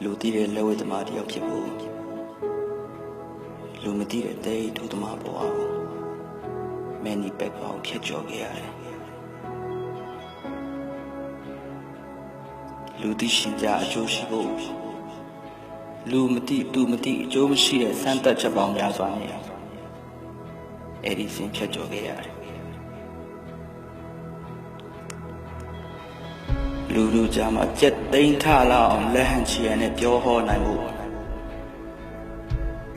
လူတည်တဲ့လက်ဝဲသမားတယောက်ဖြစ်ဖို့လူမတည်တဲ့တဲ့ဒုသမားပေါ်အောင်မန်နီဘက်အောင်ဖြတ်ကျော်ခဲ့ရတယ်လူတည်ရှင်ကြအကျိုးရှိဖို့လူမတည်သူမတည်အကျိုးမရှိတဲ့စမ်းသပ်ချက်ပေါင်းများစွာနဲ့အဲ့ဒီစဉ်ဖြတ်ကျော်ခဲ့ရတယ်လူကြားမှာကြက်သိမ်းထလာအောင်လက်ဟန်ချီရနဲ့ပြောဟောနိုင်ဖို့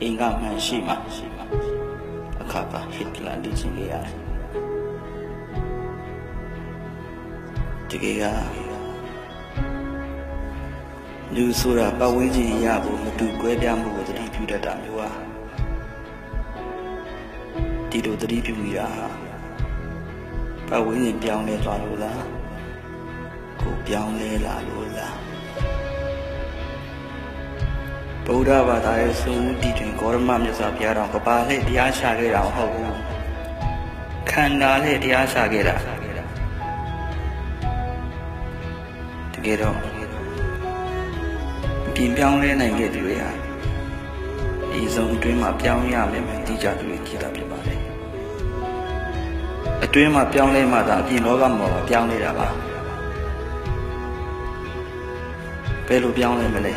အင်္ဂါမှန်ရှိမှာအခါကဟစ်လာလိချင်းခဲ့ရတယ်တကယ်ကလူဆိုတာပတ်ဝန်းကျင်ရဖို့မတူကွဲပြားမှုကိုသတိပြုတတ်တာမျိုးဟာဒီလိုသတိပြုမိတာဟာပတ်ဝန်းကျင်ပြောင်းလဲသွားလို့လားကိုပြောင်းလဲလာလို့လားဗုဒ္ဓဘာသာရဲ့သုဦးတီတွင်ဂေါရမမြတ်စွာဘုရားတော်ကဘာလှည့်တရားရှာခဲ့တာမဟုတ်ဘူးခန္ဓာလှည့်တရားရှာခဲ့တာတကယ်တော့ပြင်ပြောင်းလဲနိုင်ခဲ့သူတွေဟာဒီဆုံးအတွင်းမှာပြောင်းရမယ်မှသိကြသူတွေကြည်တာဖြစ်ပါတယ်အတွင်းမှာပြောင်းလဲမှသာအပြင်လောကမှာပြောင်းနေတာပါဘယ်လိုပြောင်းလဲမလဲ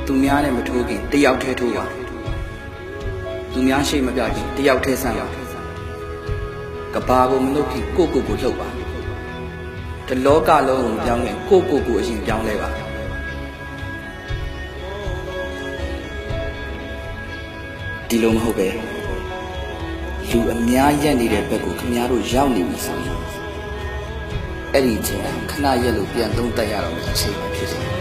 သူများနဲ့မထိုးခင်တယောက်တည်းထိုးပါသူများရှိမပြခင်တယောက်တည်းဆန်းပါကဘာကိုမလုပ်ခင်ကိုလှုပ်ပါတလောကလုံးကိုပြောင်းရင်ကိုအရင်ပြောင်းလဲပါဒီလိုမဟုတ်ပဲလူအများရက်နေတဲ့ဘက်ကိုခင်ဗျားတို့ရောက်နေပြီဆိုရင်အဲ့ဒီအချိန်ခဏရက်လို့ပြန်သုံးသပ်ရတော့မယ်အချိန်ပဲဖြစ်စေ